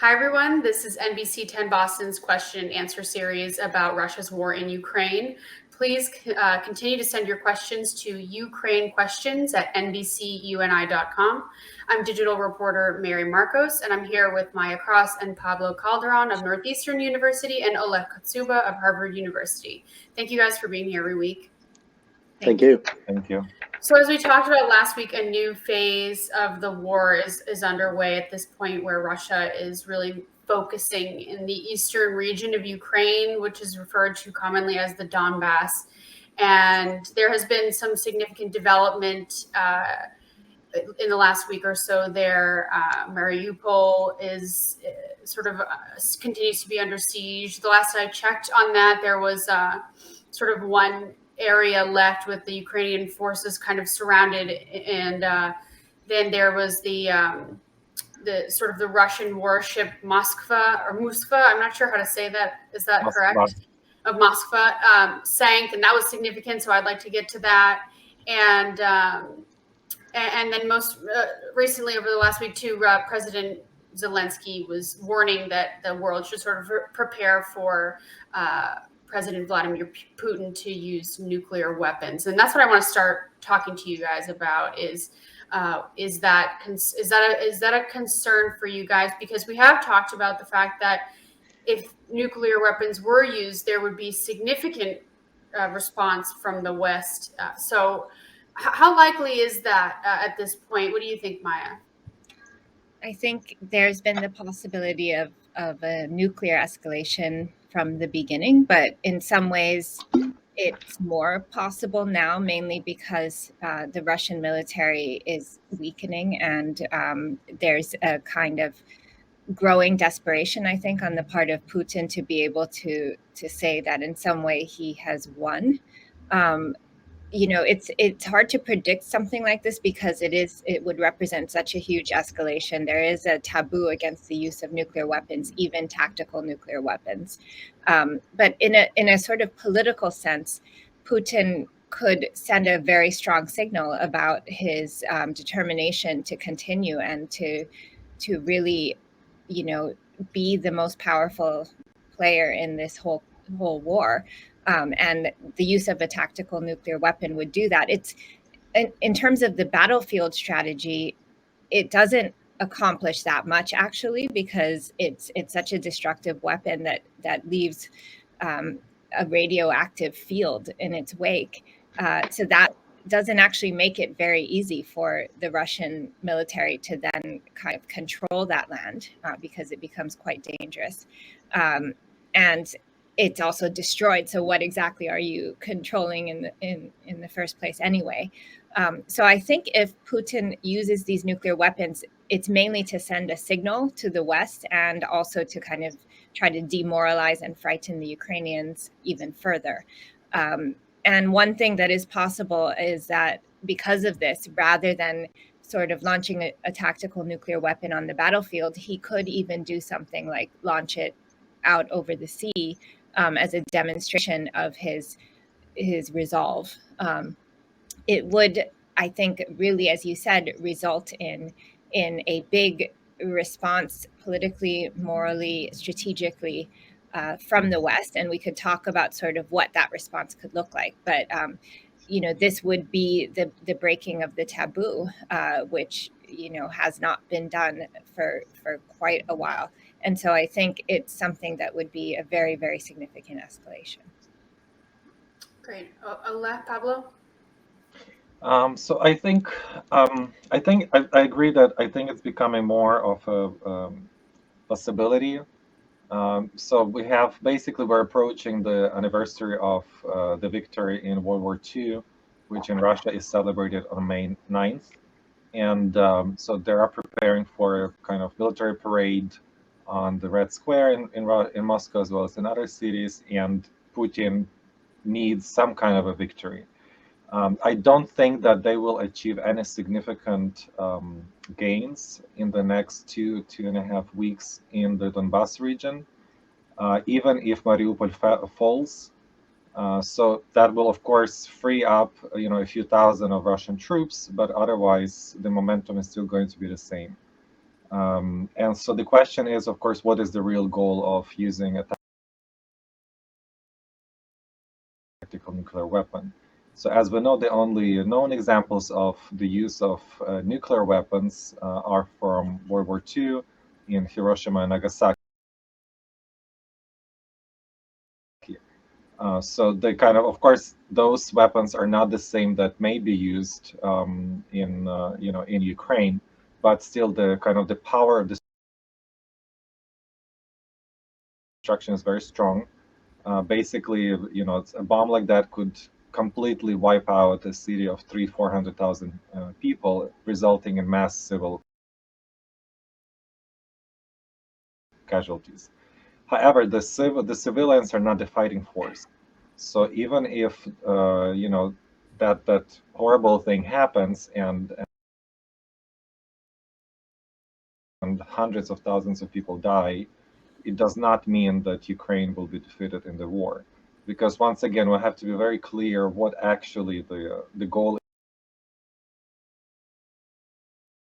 Hi, everyone. This is NBC10 Boston's question and answer series about Russia's war in Ukraine. Please continue to send your questions to ukrainequestions@nbcuni.com. I'm digital reporter Mary Marcos, and I'm here with Mai'a and Pablo Calderon of Northeastern University and Oleh Kotsyuba of Harvard University. Thank you guys for being here every week. Thank you. Thank you. So as we talked about last week, a new phase of the war is underway at this point, where Russia is really focusing in the eastern region of Ukraine, which is referred to commonly as the Donbass. And there has been some significant development in the last week or so there. Mariupol is continues to be under siege. The last I checked on that, there was sort of one area left with the Ukrainian forces kind of surrounded, and then there was the Russian warship Moskva. I'm not sure how to say that. Is that correct? Of Moskva sank, and that was significant. So I'd like to get to that, and then most recently over the last week too, President Zelenskyy was warning that the world should sort of prepare for President Vladimir Putin to use nuclear weapons. And that's what I want to start talking to you guys about is that a concern for you guys? Because we have talked about the fact that if nuclear weapons were used, there would be significant response from the West. So how likely is that at this point? What do you think, Mai'a? I think there's been the possibility of a nuclear escalation from the beginning, but in some ways it's more possible now, mainly because the Russian military is weakening, and there's a kind of growing desperation, I think, on the part of Putin to be able to say that in some way he has won. It's hard to predict something like this because it would represent such a huge escalation. There is a taboo against the use of nuclear weapons, even tactical nuclear weapons. But in a sort of political sense, Putin could send a very strong signal about his determination to continue and to really, be the most powerful player in this whole war. And the use of a tactical nuclear weapon would do that. It's in terms of the battlefield strategy, it doesn't accomplish that much actually, because it's such a destructive weapon that leaves a radioactive field in its wake. So that doesn't actually make it very easy for the Russian military to then kind of control that land because it becomes quite dangerous. And it's also destroyed. So what exactly are you controlling in the first place anyway? So I think if Putin uses these nuclear weapons, it's mainly to send a signal to the West and also to kind of try to demoralize and frighten the Ukrainians even further. And one thing that is possible is that because of this, rather than sort of launching a tactical nuclear weapon on the battlefield, he could even do something like launch it out over the sea as a demonstration of his resolve. It would, I think, really, as you said, result in a big response politically, morally, strategically from the West. And we could talk about sort of what that response could look like. But, this would be the breaking of the taboo, which, has not been done for quite a while. And so I think it's something that would be a very, very significant escalation. Great. Oleh, Pablo? So I think I agree that I think it's becoming more of a possibility. So we're approaching the anniversary of the victory in World War II, which in Russia is celebrated on May 9th. And so they are preparing for a kind of military parade on the Red Square in Moscow, as well as in other cities, and Putin needs some kind of a victory. I don't think that they will achieve any significant gains in the next 2.5 weeks in the Donbass region, even if Mariupol falls. So that will, of course, free up, a few thousand of Russian troops, but otherwise the momentum is still going to be the same. And so the question is, of course, what is the real goal of using a tactical nuclear weapon? So as we know, the only known examples of the use of nuclear weapons are from World War II in Hiroshima and Nagasaki. So they kind of course, those weapons are not the same that may be used in in Ukraine, but still the kind of the power of destruction is very strong. Basically, it's a bomb like that could completely wipe out a city of 400,000 people, resulting in mass civil casualties. However, the civilians are not the fighting force. So even if that horrible thing happens and hundreds of thousands of people die, it does not mean that Ukraine will be defeated in the war. Because once again, we have to be very clear what actually the goal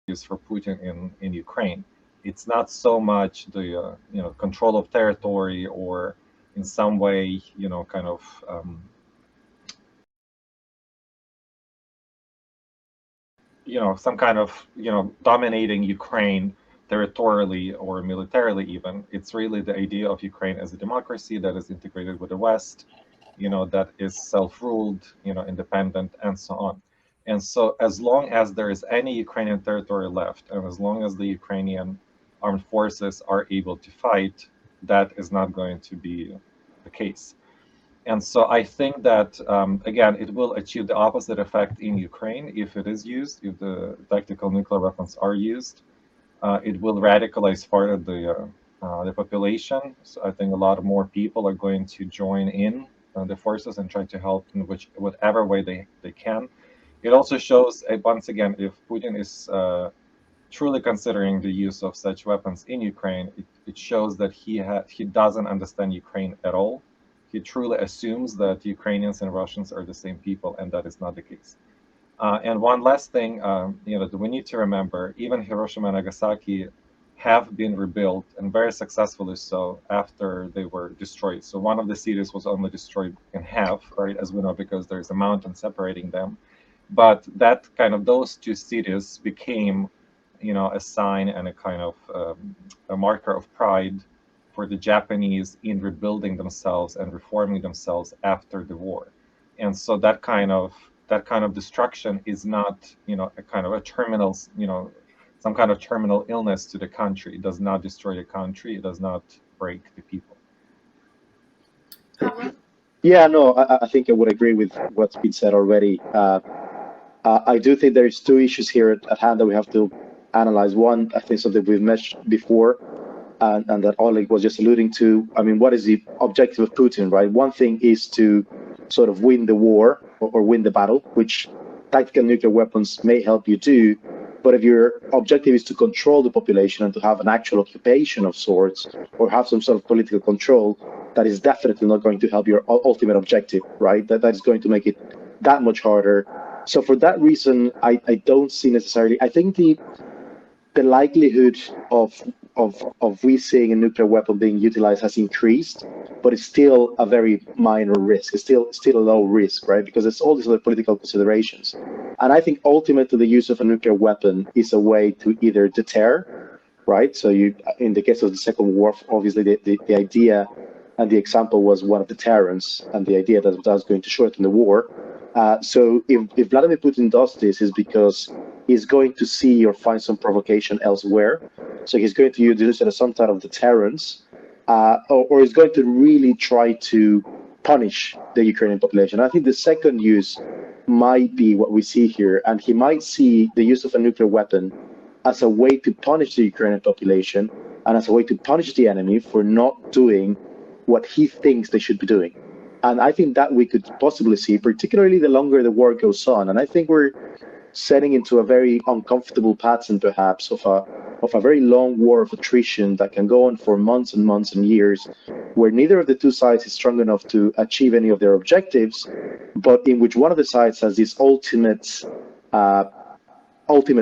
is for Putin in Ukraine. It's not so much the control of territory or in some way kind of some kind of dominating Ukraine territorially or militarily even. It's really the idea of Ukraine as a democracy that is integrated with the West, that is self-ruled, independent, and so on. And so as long as there is any Ukrainian territory left, and as long as the Ukrainian armed forces are able to fight, that is not going to be the case. And so I think that, again, it will achieve the opposite effect in Ukraine if it is used, if the tactical nuclear weapons are used. It will radicalize further the population. So I think a lot more people are going to join in the forces and try to help in whatever way they can. It also shows, once again, if Putin is truly considering the use of such weapons in Ukraine, it shows that he doesn't understand Ukraine at all. He truly assumes that Ukrainians and Russians are the same people, and that is not the case. And one last thing, that we need to remember: even Hiroshima and Nagasaki have been rebuilt, and very successfully so, after they were destroyed. So one of the cities was only destroyed in half, right, as we know, because there's a mountain separating them. But those two cities became, a sign and a kind of a marker of pride for the Japanese in rebuilding themselves and reforming themselves after the war. And so that kind of destruction is not, a kind of a terminal, some kind of terminal illness to the country. It does not destroy the country. It does not break the people. Yeah, no, I think I would agree with what's been said already. I do think there's two issues here at hand that we have to analyze. One, I think something we've mentioned before, and that Oleh was just alluding to. I mean, what is the objective of Putin, right? One thing is to sort of win the war or win the battle, which tactical nuclear weapons may help you do. But if your objective is to control the population and to have an actual occupation of sorts, or have some sort of political control, that is definitely not going to help your ultimate objective, right? That is going to make it that much harder. So for that reason, I don't see necessarily. I think the likelihood of we seeing a nuclear weapon being utilized has increased, but it's still a very minor risk. It's still a low risk, right? Because there's all these other political considerations. And I think ultimately the use of a nuclear weapon is a way to either deter, right? So in the case of the Second War, obviously the idea and the example was one of deterrence, and the idea that was going to shorten the war. So if Vladimir Putin does this, is because he's going to see or find some provocation elsewhere. So he's going to use it as some type of deterrence, or he's going to really try to punish the Ukrainian population. I think the second use might be what we see here, and he might see the use of a nuclear weapon as a way to punish the Ukrainian population and as a way to punish the enemy for not doing what he thinks they should be doing. And I think that we could possibly see, particularly the longer the war goes on. And I think we're setting into a very uncomfortable pattern, perhaps, of a very long war of attrition that can go on for months and months and years, where neither of the two sides is strong enough to achieve any of their objectives, but in which one of the sides has this ultimate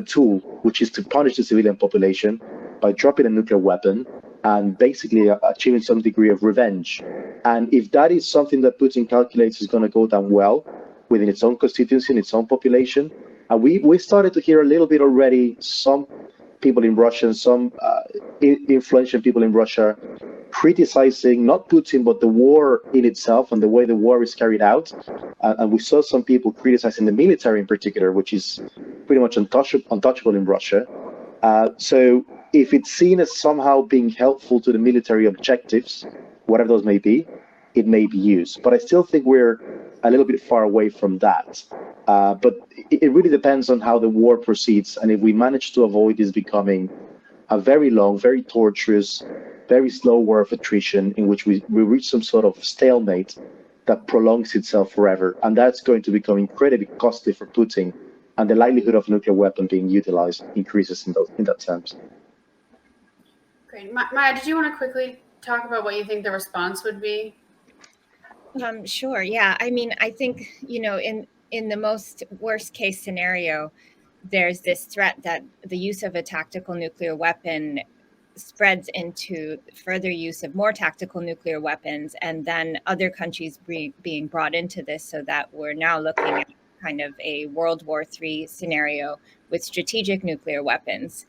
tool, which is to punish the civilian population, by dropping a nuclear weapon and basically achieving some degree of revenge. And if that is something that Putin calculates is going to go down well within its own constituency and its own population, and we started to hear a little bit already, some people in Russia, and some influential people in Russia criticizing not Putin, but the war in itself and the way the war is carried out. And we saw some people criticizing the military in particular, which is pretty much untouchable in Russia. So if it's seen as somehow being helpful to the military objectives, whatever those may be, it may be used. But I still think we're a little bit far away from that. But it really depends on how the war proceeds. And if we manage to avoid this becoming a very long, very torturous, very slow war of attrition in which we reach some sort of stalemate that prolongs itself forever. And that's going to become incredibly costly for Putin. And the likelihood of a nuclear weapon being utilized increases in that sense. Great. Mai'a, did you want to quickly talk about what you think the response would be? Sure. Yeah. I mean, I think, in the most worst case scenario, there's this threat that the use of a tactical nuclear weapon spreads into further use of more tactical nuclear weapons, and then other countries being brought into this, so that we're now looking at kind of a World War III scenario with strategic nuclear weapons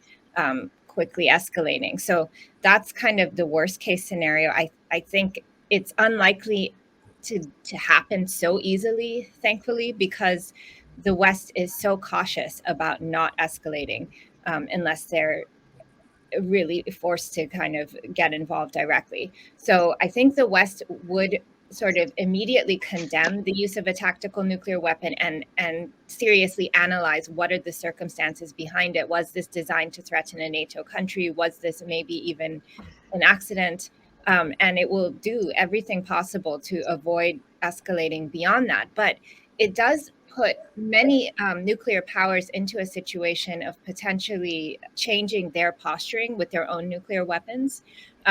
quickly escalating. So that's kind of the worst case scenario. I think it's unlikely to happen so easily, thankfully, because the West is so cautious about not escalating unless they're really forced to kind of get involved directly. So I think the West would sort of immediately condemn the use of a tactical nuclear weapon and seriously analyze what are the circumstances behind it. Was this designed to threaten a NATO country? Was this maybe even an accident? And it will do everything possible to avoid escalating beyond that. But it does put many nuclear powers into a situation of potentially changing their posturing with their own nuclear weapons.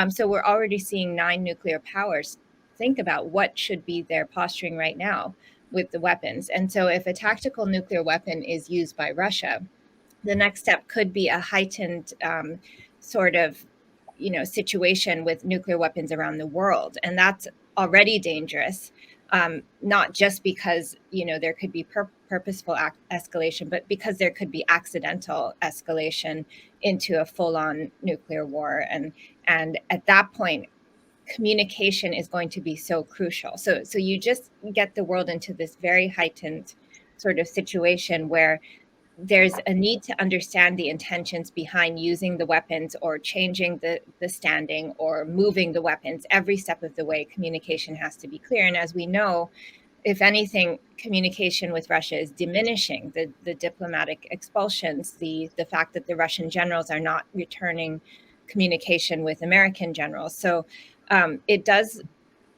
So we're already seeing 9 nuclear powers think about what should be their posturing right now with the weapons. And so if a tactical nuclear weapon is used by Russia, the next step could be a heightened sort of situation with nuclear weapons around the world. And that's already dangerous. Not just because, there could be purposeful escalation, but because there could be accidental escalation into a full-on nuclear war. And at that point, communication is going to be so crucial. So you just get the world into this very heightened sort of situation where there's a need to understand the intentions behind using the weapons or changing the standing or moving the weapons. Every step of the way, communication has to be clear. And as we know, if anything, communication with Russia is diminishing. The diplomatic expulsions, the fact that the Russian generals are not returning communication with American generals. So it does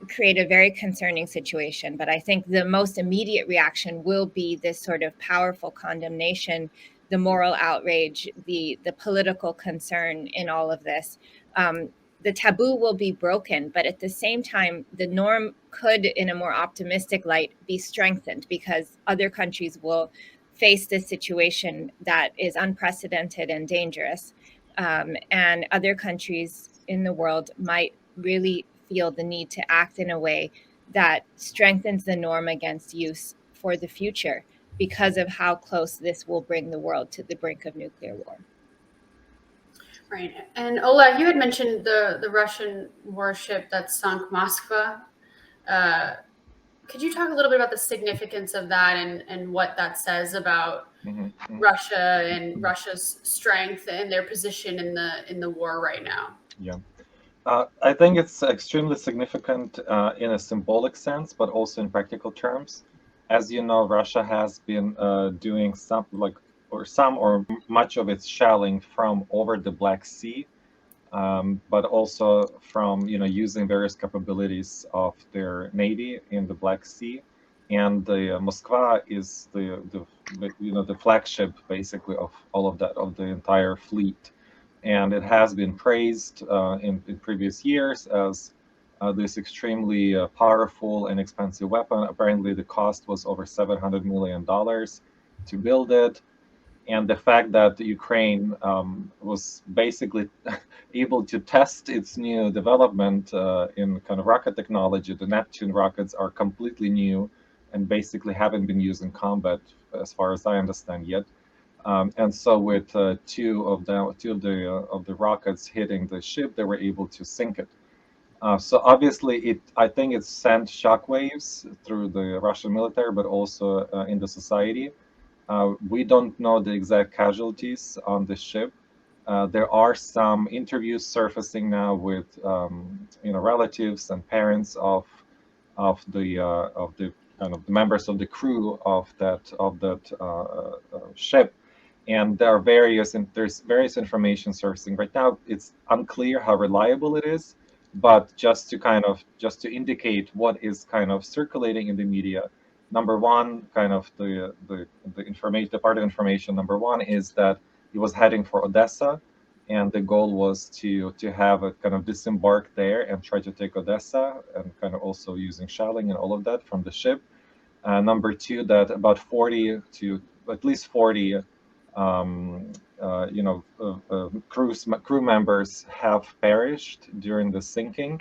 create a very concerning situation. But I think the most immediate reaction will be this sort of powerful condemnation, the moral outrage, the political concern in all of this. The taboo will be broken, but at the same time, the norm could, in a more optimistic light, be strengthened because other countries will face this situation that is unprecedented and dangerous. And other countries in the world might really feel the need to act in a way that strengthens the norm against use for the future because of how close this will bring the world to the brink of nuclear war. Right. And Oleh, you had mentioned the Russian warship that sunk Moskva. Could you talk a little bit about the significance of that and what that says about Russia and Russia's strength and their position in the war right now? Yeah. I think it's extremely significant in a symbolic sense, but also in practical terms. As you know, Russia has been doing some or much of its shelling from over the Black Sea, but also from using various capabilities of their navy in the Black Sea. And the Moskva is the flagship basically of all of that, of the entire fleet. And it has been praised in previous years as this extremely powerful and expensive weapon. Apparently, the cost was over $700 million to build it. And the fact that Ukraine was basically able to test its new development in kind of rocket technology, the Neptune rockets are completely new and basically haven't been used in combat, as far as I understand yet. And so, with two of the rockets hitting the ship, they were able to sink it. So obviously, I think it sent shockwaves through the Russian military, but also in the society. We don't know the exact casualties on the ship. There are some interviews surfacing now with relatives and parents of the kind of the members of the crew of that ship, and there's various information surfacing right now. It's unclear how reliable it is, but just to indicate what is kind of circulating in the media. Number one, kind of the information, the part of information number one is that he was heading for Odessa, and the goal was to have a kind of disembark there and try to take Odessa, and kind of also using shelling and all of that from the ship. Number two, that about 40 to at least 40 crew members have perished during the sinking,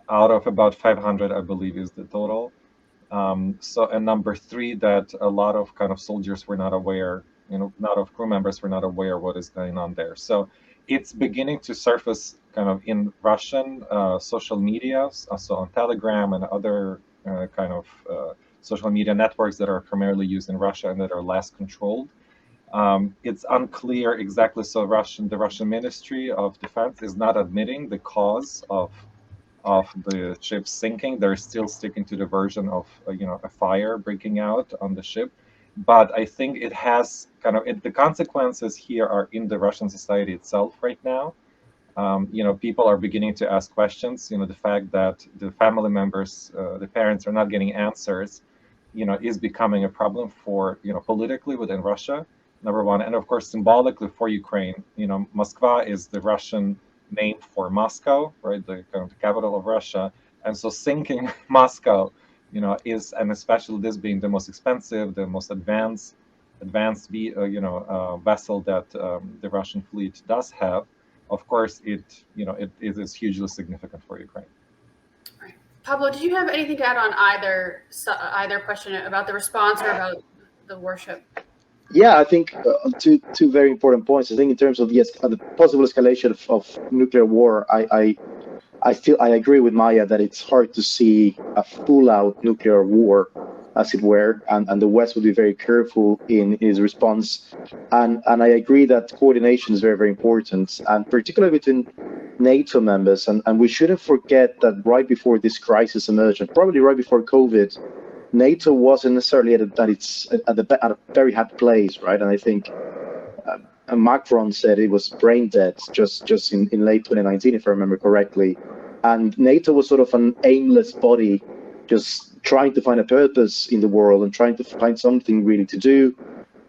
out of about 500, I believe, is the total. And number three, that a lot of kind of soldiers were not aware, a lot of crew members were not aware what is going on there. So it's beginning to surface kind of in Russian social media, also on Telegram and other kind of social media networks that are primarily used in Russia and that are less controlled. It's unclear exactly. So the Russian Ministry of Defense is not admitting the cause of the ship sinking. They're still sticking to the version of a fire breaking out on the ship. But I think it has the consequences here are in the Russian society itself right now. People are beginning to ask questions. The fact that the family members, the parents, are not getting answers, is becoming a problem for politically within Russia. Number one, and of course symbolically for Ukraine. Moskva is the Russian name for Moscow, right? The kind of the capital of Russia, and so sinking Moscow, is, and especially this being the most expensive, the most advanced vessel that the Russian fleet does have. Of course, it is hugely significant for Ukraine. Right. Pablo, did you have anything to add on either question about the response or about the warship? Yeah, I think two very important points. I think in terms of the possible escalation of nuclear war, I agree with Mai'a that it's hard to see a full-out nuclear war, as it were, and the West would be very careful in his response. And I agree that coordination is very, very important, and particularly between NATO members. And we shouldn't forget that right before this crisis emerged, and probably right before COVID, NATO wasn't necessarily at a very hard place, right? And I think Macron said it was brain dead just in late 2019, if I remember correctly. And NATO was sort of an aimless body, just trying to find a purpose in the world and trying to find something really to do.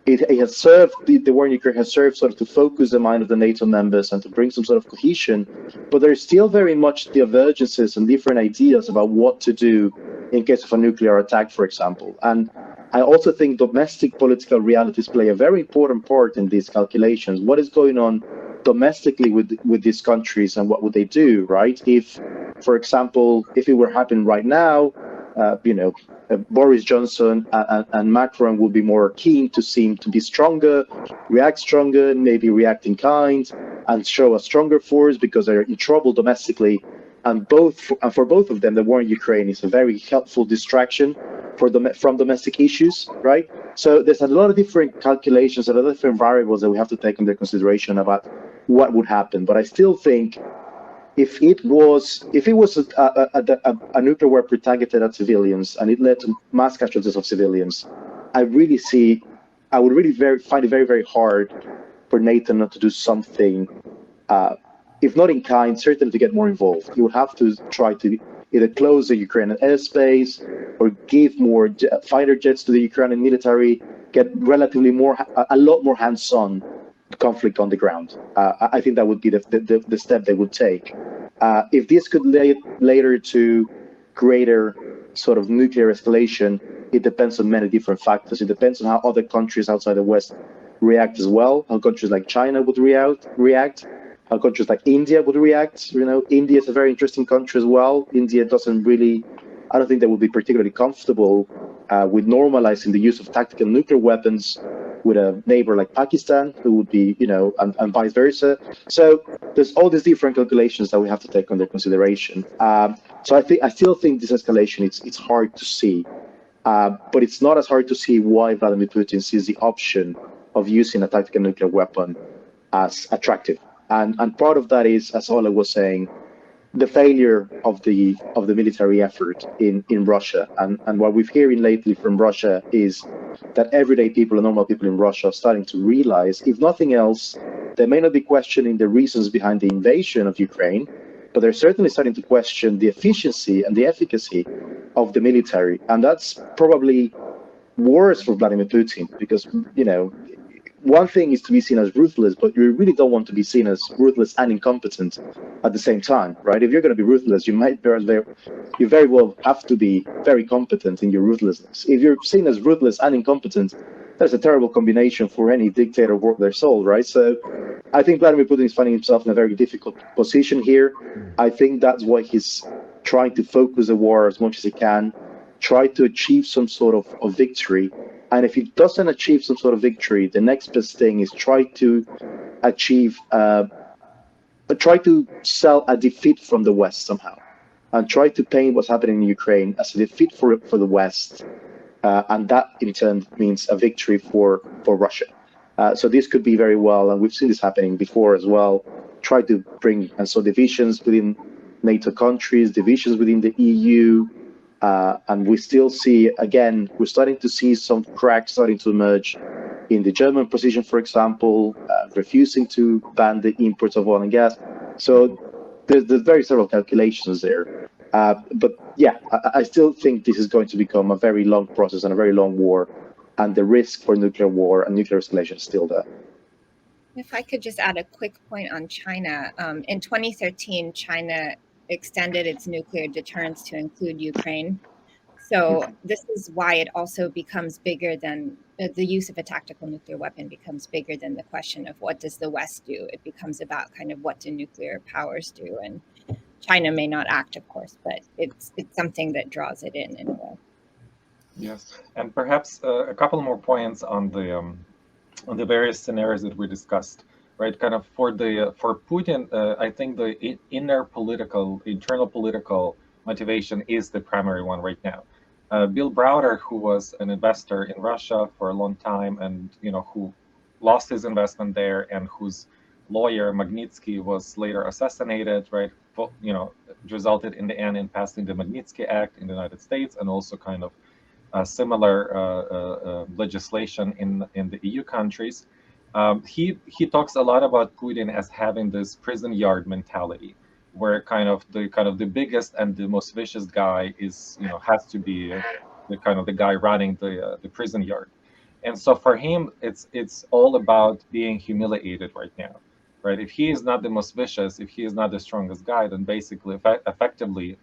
It has served, the war in Ukraine has served sort of to focus the mind of the NATO members and to bring some sort of cohesion, but there's still very much divergences and different ideas about what to do in case of a nuclear attack, for example. And I also think domestic political realities play a very important part in these calculations. What is going on domestically with these countries, and what would they do, right? If, for example, if it were happening right now, Boris Johnson and Macron would be more keen to seem to be stronger, react stronger, maybe react in kind, and show a stronger force because they're in trouble domestically. And for both of them, the war in Ukraine is a very helpful distraction from domestic issues, right? So there's a lot of different calculations, a lot of different variables that we have to take into consideration about what would happen. But I still think if it was a nuclear weapon targeted at civilians and it led to mass casualties of civilians, I would really find it very, very hard for NATO not to do something, if not in kind, certainly to get more involved. You would have to try to either close the Ukrainian airspace or give more fighter jets to the Ukrainian military, get a lot more hands-on conflict on the ground. I think that would be the step they would take. If this could lead later to greater sort of nuclear escalation, it depends on many different factors. It depends on how other countries outside the West react as well, how countries like China would react, how countries like India would react. India is a very interesting country as well. India doesn't really, I don't think they would be particularly comfortable with normalizing the use of tactical nuclear weapons with a neighbor like Pakistan, who would be, and vice versa. So there's all these different calculations that we have to take under consideration. So I still think this escalation, it's hard to see. But it's not as hard to see why Vladimir Putin sees the option of using a tactical nuclear weapon as attractive. And part of that is, as Oleh was saying, the failure of the military effort in Russia. And what we've hearing lately from Russia is that everyday people and normal people in Russia are starting to realize, if nothing else, they may not be questioning the reasons behind the invasion of Ukraine, but they're certainly starting to question the efficiency and the efficacy of the military. And that's probably worse for Vladimir Putin because, one thing is to be seen as ruthless, but you really don't want to be seen as ruthless and incompetent at the same time, right? If you're going to be ruthless, you very well have to be very competent in your ruthlessness. If you're seen as ruthless and incompetent, that's a terrible combination for any dictator worth their soul, right? So I think Vladimir Putin is finding himself in a very difficult position here. I think that's why he's trying to focus the war as much as he can, try to achieve some sort of victory. And if he doesn't achieve some sort of victory, the next best thing is try to sell a defeat from the West somehow, and try to paint what's happening in Ukraine as a defeat for the West, and that in turn means a victory for Russia. So this could be very well, and we've seen this happening before as well. Try to bring divisions within NATO countries, divisions within the EU. And we still see, again, we're starting to see some cracks starting to emerge in the German position, for example, refusing to ban the imports of oil and gas. So there's very several calculations there. But yeah, I still think this is going to become a very long process and a very long war. And the risk for nuclear war and nuclear escalation is still there. If I could just add a quick point on China. In 2013, China extended its nuclear deterrence to include Ukraine. So this is why it also becomes bigger than the use of a tactical nuclear weapon becomes bigger than the question of what does the West do. It becomes about kind of what do nuclear powers do. And China may not act, of course, but it's something that draws it in a way. Yes, and perhaps a couple more points on the various scenarios that we discussed. Right, kind of for Putin, I think the internal political motivation is the primary one right now. Bill Browder, who was an investor in Russia for a long time, and who lost his investment there, and whose lawyer Magnitsky was later assassinated. Right, resulted in the end in passing the Magnitsky Act in the United States, and also kind of similar legislation in the EU countries. He talks a lot about Putin as having this prison yard mentality, where kind of the biggest and the most vicious guy is has to be the guy running the prison yard, and so for him it's all about being humiliated right now, right? If he is not the most vicious, if he is not the strongest guy, then basically effectively,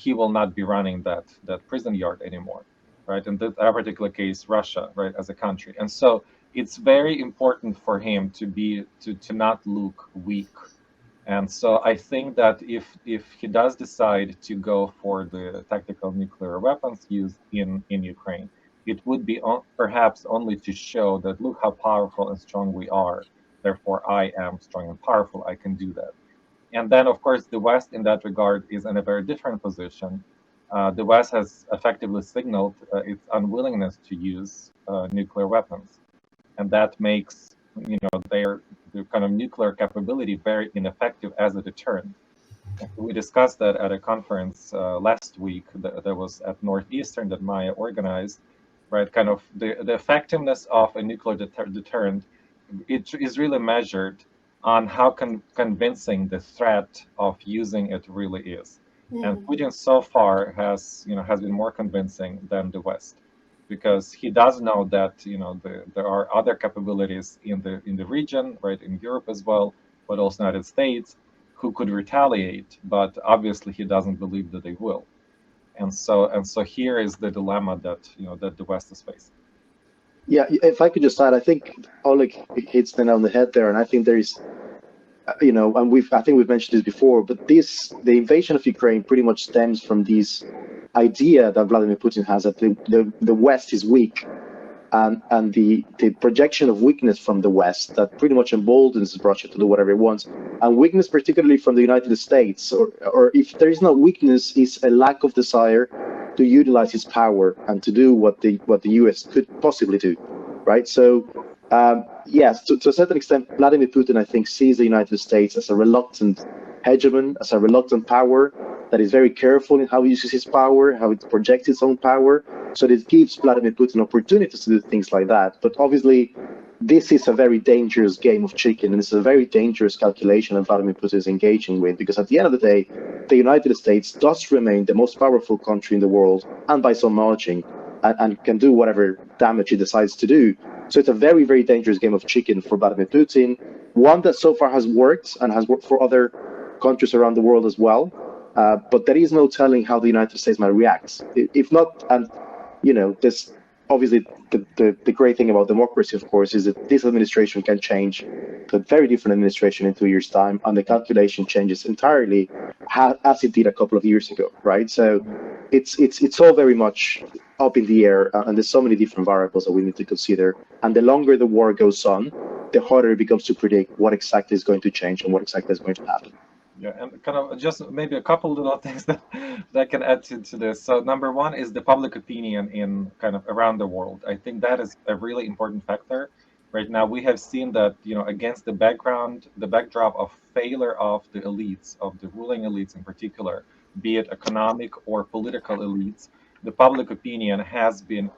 he will not be running that prison yard anymore, right? In that particular case, Russia, right, as a country, and so it's very important for him to not look weak. And so I think that if he does decide to go for the tactical nuclear weapons used in Ukraine, it would be perhaps only to show that look how powerful and strong we are. Therefore, I am strong and powerful. I can do that. And then, of course, the West in that regard is in a very different position. The West has effectively signaled its unwillingness to use nuclear weapons. And that makes their kind of nuclear capability very ineffective as a deterrent. We discussed that at a conference last week that was at Northeastern that Mai'a organized, right? Kind of the effectiveness of a nuclear deterrent, it is really measured on how convincing the threat of using it really is. And Putin so far has been more convincing than the West, because he does know that there are other capabilities in the region, right, in Europe as well, but also United States, who could retaliate, but obviously he doesn't believe that they will. And so here is the dilemma that that the West is facing. Yeah, if I could just add, I think Oleg hits the nail on the head there, and I think there is, and I think we've mentioned this before, but the invasion of Ukraine pretty much stems from this idea that Vladimir Putin has that the West is weak, and the projection of weakness from the West that pretty much emboldens Russia to do whatever it wants, and weakness particularly from the United States, or if there is no weakness, is a lack of desire to utilize its power and to do what the U.S. could possibly do, right? So, yes, to a certain extent, Vladimir Putin, I think, sees the United States as a reluctant hegemon, as a reluctant power that is very careful in how it uses its power, how it projects its own power. So this gives Vladimir Putin opportunities to do things like that. But obviously, this is a very dangerous game of chicken, and this is a very dangerous calculation that Vladimir Putin is engaging with, because at the end of the day, the United States does remain the most powerful country in the world, and by some margin, and can do whatever damage it decides to do. So it's a very, very dangerous game of chicken for Vladimir Putin, one that so far has worked and has worked for other countries around the world as well. But there is no telling how the United States might react. If not, and there's obviously the great thing about democracy, of course, is that this administration can change to a very different administration in 2 years' time, and the calculation changes entirely, as it did a couple of years ago, right? So it's all very much up in the air, and there's so many different variables that we need to consider. And the longer the war goes on, the harder it becomes to predict what exactly is going to change and what exactly is going to happen. Yeah, and kind of just maybe a couple little things that I can add to this. So number one is the public opinion in kind of around the world. I think that is a really important factor. Right now, we have seen that, against the backdrop of failure of the elites, of the ruling elites in particular, be it economic or political elites, the public opinion has been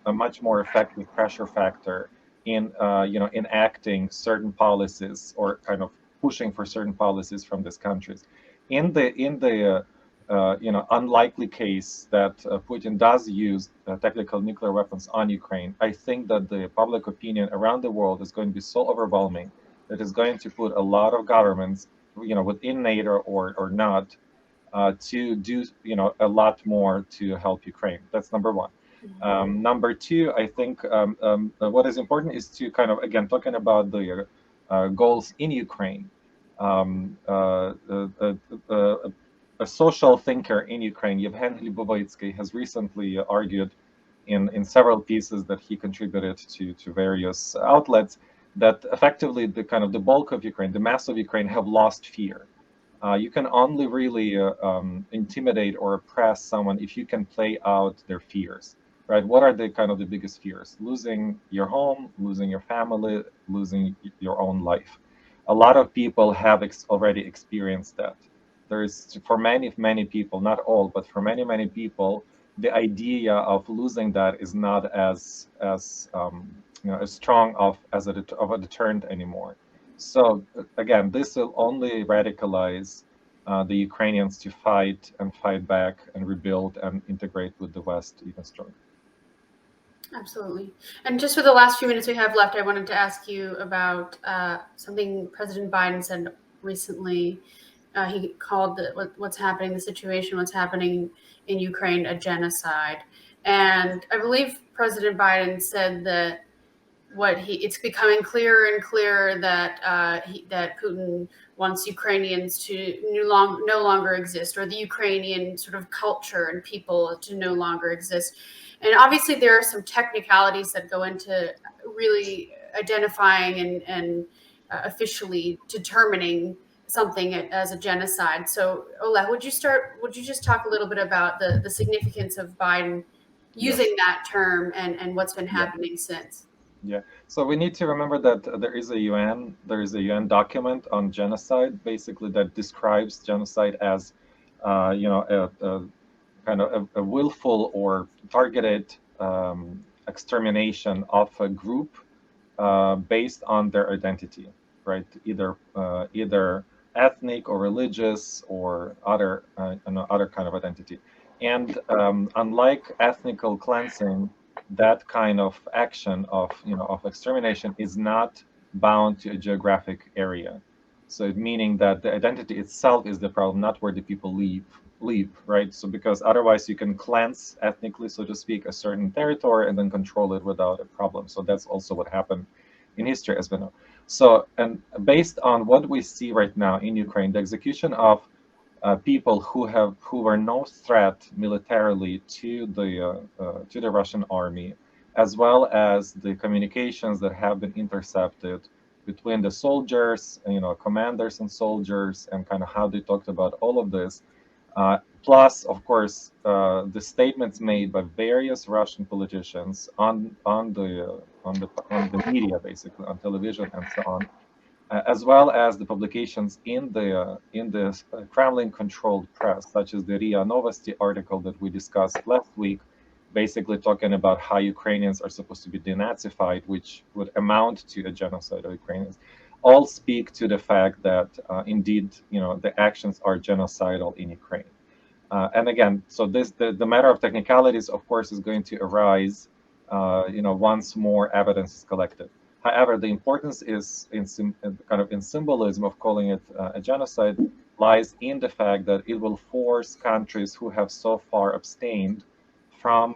a much more effective pressure factor in, enacting certain policies or kind of pushing for certain policies from these countries. In the unlikely case that Putin does use tactical nuclear weapons on Ukraine, I think that the public opinion around the world is going to be so overwhelming that it's going to put a lot of governments, within NATO or not, to do a lot more to help Ukraine. That's number one. Number two, I think what is important is to kind of, again, talking about the goals in Ukraine. A social thinker in Ukraine, Yevhen Hlibovitsky, has recently argued in several pieces that he contributed to various outlets that effectively the bulk of Ukraine, the mass of Ukraine, have lost fear. You can only really intimidate or oppress someone if you can play out their fears. Right? What are the biggest fears? Losing your home, losing your family, losing your own life. A lot of people have already experienced that. There is, for many people, not all, but for many people, the idea of losing that is not as strong of a deterrent anymore. So again, this will only radicalize the Ukrainians to fight back and rebuild and integrate with the West even stronger. Absolutely. And just for the last few minutes we have left, I wanted to ask you about something President Biden said recently. He called what's happening, the situation, what's happening in Ukraine, a genocide. And I believe President Biden said that it's becoming clearer and clearer that that Putin wants Ukrainians to no longer exist, or the Ukrainian sort of culture and people to no longer exist. And obviously, there are some technicalities that go into really identifying and officially determining something as a genocide. So, Oleh, would you just talk a little bit about the significance of Biden using that term and what's been happening since? Yeah. So we need to remember that there is a UN document on genocide, basically, that describes genocide as, a kind of a willful or targeted extermination of a group based on their identity, right? Either ethnic or religious or other kind of identity. And unlike ethnical cleansing, that kind of action of extermination is not bound to a geographic area. So meaning that the identity itself is the problem, not where the people live, right? So because otherwise you can cleanse ethnically, so to speak, a certain territory and then control it without a problem. So that's also what happened in history, as we know. So, and based on what we see right now in Ukraine, the execution of people who were no threat militarily to the Russian army, as well as the communications that have been intercepted between the soldiers, commanders and soldiers, and kind of how they talked about all of this. Plus, of course, the statements made by various Russian politicians on the media, basically on television and so on, as well as the publications in the Kremlin-controlled press, such as the RIA Novosti article that we discussed last week, basically talking about how Ukrainians are supposed to be denazified, which would amount to a genocide of Ukrainians, all speak to the fact that indeed, the actions are genocidal in Ukraine. And again, so the matter of technicalities, of course, is going to arise, once more evidence is collected. However, the importance is in symbolism of calling it a genocide lies in the fact that it will force countries who have so far abstained from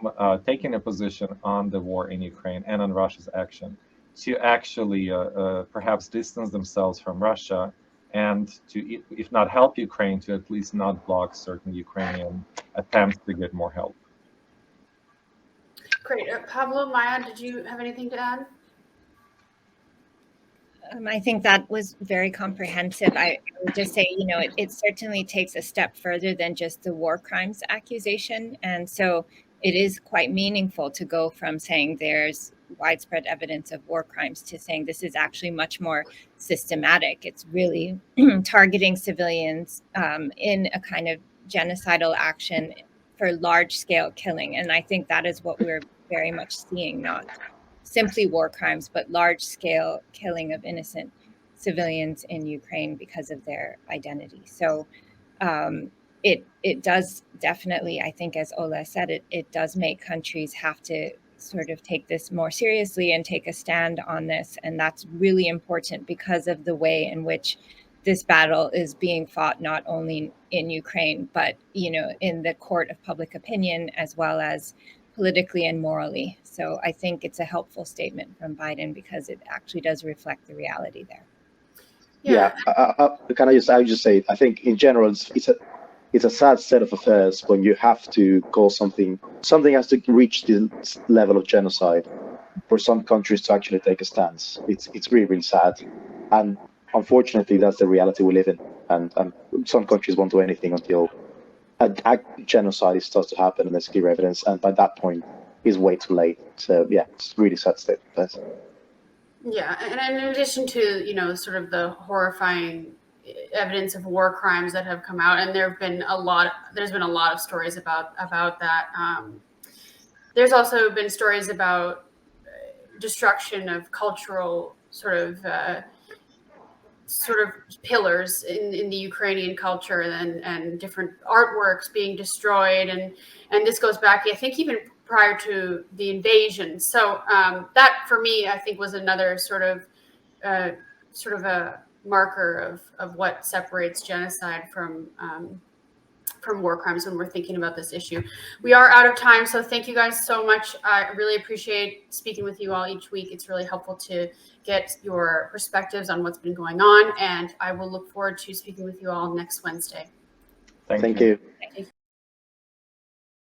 taking a position on the war in Ukraine and on Russia's action to actually perhaps distance themselves from Russia and to, if not help Ukraine, to at least not block certain Ukrainian attempts to get more help. Great. Pablo, Mai'a, did you have anything to add? I think that was very comprehensive. I would just say, it certainly takes a step further than just the war crimes accusation. And so it is quite meaningful to go from saying there's widespread evidence of war crimes to saying this is actually much more systematic. It's really targeting civilians in a kind of genocidal action for large-scale killing. And I think that is what we're very much seeing, not simply war crimes, but large-scale killing of innocent civilians in Ukraine because of their identity. So it does definitely, I think, as Oleh said, it does make countries have to sort of take this more seriously and take a stand on this. And that's really important because of the way in which this battle is being fought, not only in Ukraine, but, in the court of public opinion, as well as politically and morally. So I think it's a helpful statement from Biden because it actually does reflect the reality there. Yeah, I would just say, I think in general, it's a sad state of affairs when you have to call something has to reach the level of genocide for some countries to actually take a stance. It's really, really sad. And unfortunately, that's the reality we live in. And some countries won't do anything until a genocide starts to happen and there's clear evidence, and by that point it's way too late. So yeah, it's really sad state. Yeah, and in addition to sort of the horrifying evidence of war crimes that have come out, and there's been a lot of stories about that. There's also been stories about destruction of cultural sort of pillars in the Ukrainian culture and different artworks being destroyed. And this goes back, I think, even prior to the invasion. So that for me, I think, was another sort of a marker of what separates genocide from war crimes when we're thinking about this issue. We are out of time, so thank you guys so much. I really appreciate speaking with you all each week. It's really helpful to get your perspectives on what's been going on, and I will look forward to speaking with you all next Wednesday. Thank you.